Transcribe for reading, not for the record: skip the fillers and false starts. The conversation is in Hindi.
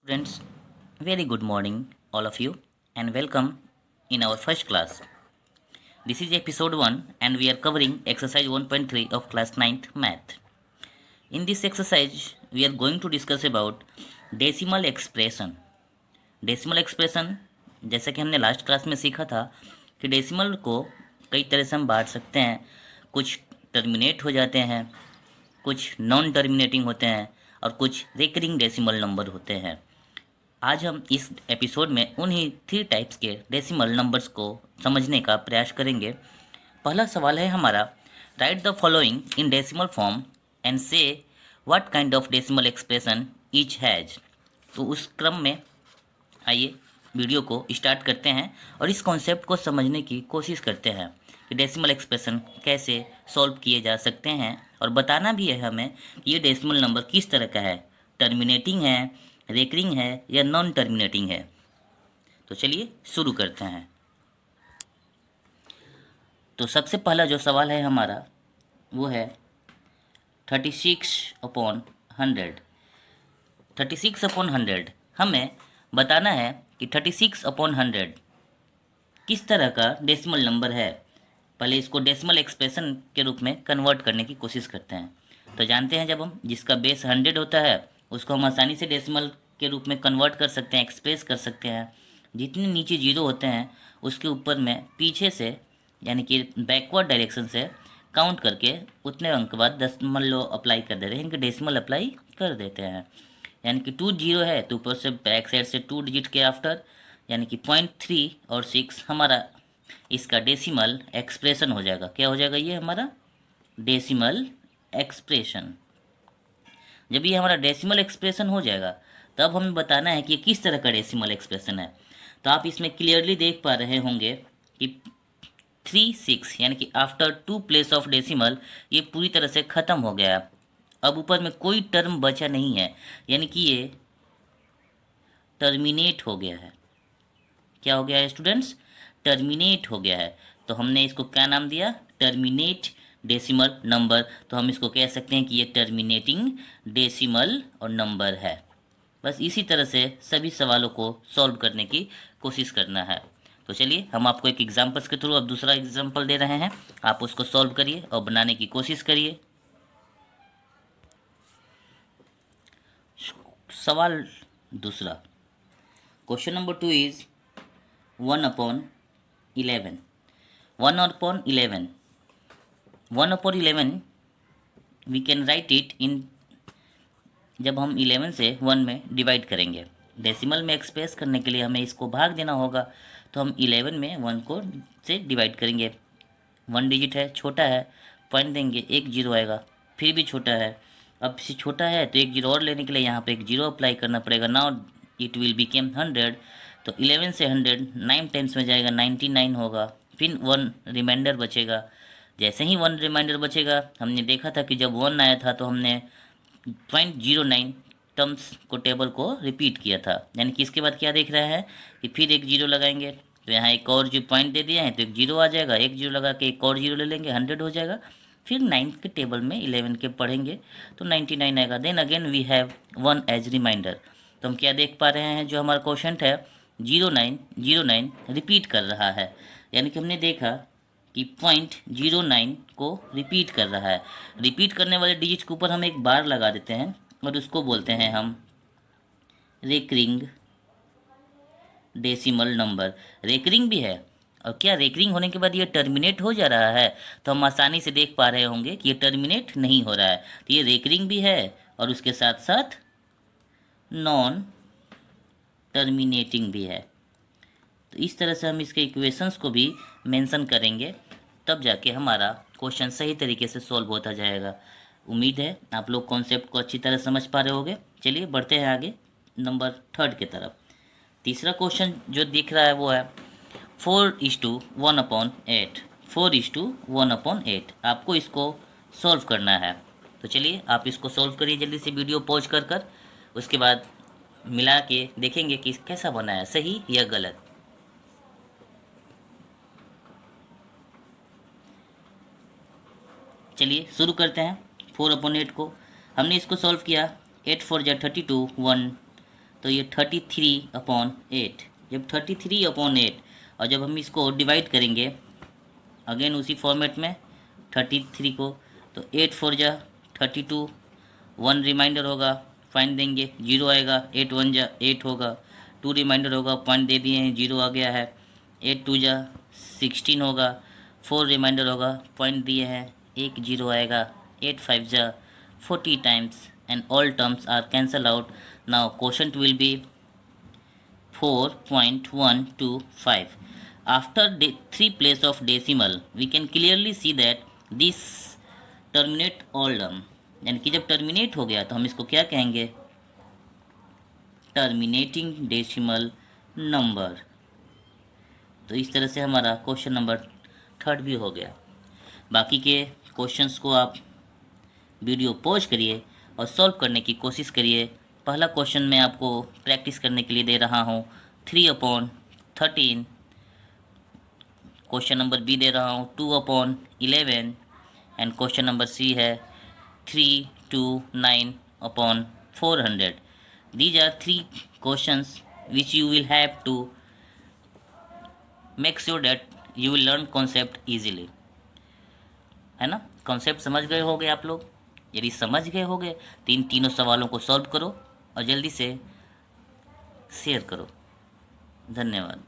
Students, very good morning, all of you, and welcome in our first class. This is episode 1, and we are covering exercise 1.3 of class 9th math. In this exercise, we are going to discuss about decimal expression. Decimal expression जैसा कि हमने लास्ट क्लास में सीखा था कि डेसिमल को कई तरह से हम बांट सकते हैं। कुछ टर्मिनेट हो जाते हैं, कुछ नॉन टर्मिनेटिंग होते हैं और कुछ रिकरिंग डेसिमल नंबर होते हैं। आज हम इस एपिसोड में उन्हीं 3 टाइप्स के डेसिमल नंबर्स को समझने का प्रयास करेंगे। पहला सवाल है हमारा, write the following in decimal form and say what kind of decimal expression each has. तो उस क्रम में आइए वीडियो को स्टार्ट करते हैं और इस कॉन्सेप्ट को समझने की कोशिश करते हैं कि डेसिमल एक्सप्रेशन कैसे सॉल्व किए जा सकते हैं, और बताना भी है हमें कि ये डेसिमल नंबर किस तरह का है, टर्मिनेटिंग है, रेकरिंग है या नॉन टर्मिनेटिंग है। तो चलिए शुरू करते हैं। तो सबसे पहला जो सवाल है हमारा वो है 36/100। 36/100 हमें बताना है कि 36/100 किस तरह का डेसिमल नंबर है। पहले इसको डेसिमल एक्सप्रेशन के रूप में कन्वर्ट करने की कोशिश करते हैं। तो जानते हैं, जब हम जिसका बेस 100 होता है उसको हम आसानी से डेसिमल के रूप में कन्वर्ट कर सकते हैं, एक्सप्रेस कर सकते हैं। जितने नीचे जीरो होते हैं उसके ऊपर में पीछे से यानी कि बैकवर्ड डायरेक्शन से काउंट करके उतने अंक के बाद दशमलव अप्लाई कर देते हैं, इनके डेसिमल अप्लाई कर देते हैं। यानी कि 2 जीरो है तो ऊपर से बैक साइड से 2 डिजिट के आफ्टर यानी कि 0.3 और 6 हमारा इसका डेसिमल एक्सप्रेशन हो जाएगा। क्या हो जाएगा? ये हमारा डेसिमल एक्सप्रेशन। जब ये हमारा डेसिमल एक्सप्रेशन हो जाएगा तब हमें बताना है कि किस तरह का डेसिमल एक्सप्रेशन है। तो आप इसमें क्लियरली देख पा रहे होंगे कि 3 6 यानी कि आफ्टर 2 प्लेस ऑफ डेसिमल ये पूरी तरह से ख़त्म हो गया। अब ऊपर में कोई टर्म बचा नहीं है, यानी कि ये टर्मिनेट हो गया है। क्या हो गया है स्टूडेंट्स? टर्मिनेट हो गया है। तो हमने इसको क्या नाम दिया? Terminate decimal number. तो हम इसको कह सकते हैं कि ये टर्मिनेटिंग डेसिमल और नंबर है। बस इसी तरह से सभी सवालों को सॉल्व करने की कोशिश करना है। तो चलिए हम आपको एक एग्जाम्पल्स के थ्रू अब दूसरा एग्जाम्पल दे रहे हैं, आप उसको सॉल्व करिए और बनाने की कोशिश करिए। सवाल दूसरा, question number 2 is 1/11। 1/11 1/11 we can write it in, जब हम 11 से 1 में डिवाइड करेंगे, डेसिमल में एक्सप्रेस करने के लिए हमें इसको भाग देना होगा। तो हम 11 में 1 को से डिवाइड करेंगे। 1 डिजिट है, छोटा है, पॉइंट देंगे, एक जीरो आएगा, फिर भी छोटा है। अब से छोटा है तो एक जीरो और लेने के लिए यहाँ पे एक जीरो अप्लाई करना पड़ेगा। Now it will became 100। तो 11 से 100 9 टाइम्स में जाएगा, 99 होगा। फिर 1 रिमाइंडर बचेगा। जैसे ही 1 रिमाइंडर बचेगा, हमने देखा था कि जब 1 आया था तो हमने 0.09 टर्म्स को टेबल को रिपीट किया था। यानी कि इसके बाद क्या देख रहा है कि फिर एक जीरो लगाएंगे तो यहाँ एक और जो पॉइंट दे दिया है तो एक जीरो आ जाएगा, एक जीरो लगा के एक और जीरो ले लेंगे, 100 हो जाएगा। फिर 9th के टेबल में 11 के पढ़ेंगे तो 99 आएगा। Then again we have 1 as reminder. तो हम क्या देख पा रहे हैं, जो हमारा क्वेश्चन है 0909 रिपीट कर रहा है। यानी कि हमने देखा कि 0.09 को रिपीट कर रहा है। रिपीट करने वाले डिजिट के ऊपर हम एक बार लगा देते हैं और उसको बोलते हैं हम रेकरिंग डेसिमल नंबर। रेकरिंग भी है, और क्या रेकरिंग होने के बाद ये टर्मिनेट हो जा रहा है? तो हम आसानी से देख पा रहे होंगे कि ये टर्मिनेट नहीं हो रहा है। तो ये रेकरिंग भी है और उसके साथ साथ नॉन टर्मिनेटिंग भी है। तो इस तरह से हम इसके इक्वेशंस को भी मेंशन करेंगे, तब जाके हमारा क्वेश्चन सही तरीके से सॉल्व होता जाएगा। उम्मीद है आप लोग कॉन्सेप्ट को अच्छी तरह समझ पा रहे होंगे। चलिए बढ़ते हैं आगे नंबर 3 की तरफ। तीसरा क्वेश्चन जो दिख रहा है वो है 4:1/8। 4:1/8 आपको इसको सॉल्व करना है। तो चलिए आप इसको सॉल्व करिए जल्दी से, वीडियो पॉज कर उसके बाद मिला के देखेंगे कि कैसा बना है, सही या गलत। चलिए शुरू करते हैं। 4/8 को हमने इसको सॉल्व किया। 8 4 जा 32, 1 तो ये 33/8, जब 33/8 और जब हम इसको डिवाइड करेंगे अगेन उसी फॉर्मेट में 33 को, तो 8 4 जा 32, 1 रिमाइंडर होगा पॉइंट देंगे 0 आएगा, 8 1 जा 8 होगा, 2 रिमाइंडर होगा पॉइंट दे दिए हैं 0 आ गया है, 8 2 जा 16 होगा, 4 रिमाइंडर होगा पॉइंट दिए हैं 1 0 आएगा, 8 5 जा 40 times and all terms are cancelled out. Now quotient will be 4.125. After 3 place of decimal we can clearly see that this terminate all term, यानी कि जब टर्मिनेट हो गया तो हम इसको क्या कहेंगे, टर्मिनेटिंग डेसिमल नंबर। तो इस तरह से हमारा क्वेश्चन नंबर 3 भी हो गया। बाकी के क्वेश्चंस को आप वीडियो पॉज करिए और सॉल्व करने की कोशिश करिए। पहला क्वेश्चन मैं आपको प्रैक्टिस करने के लिए दे रहा हूँ 3/13। क्वेश्चन नंबर बी दे रहा हूँ 2/11 एंड क्वेश्चन नंबर सी है 329/400। These are 3 questions which you will have to make sure that you will learn concept easily, है ना। कॉन्सेप्ट समझ गए होंगे आप लोग। यदि समझ गए होंगे तो इन तीनों सवालों को सॉल्व करो और जल्दी से शेयर करो। धन्यवाद।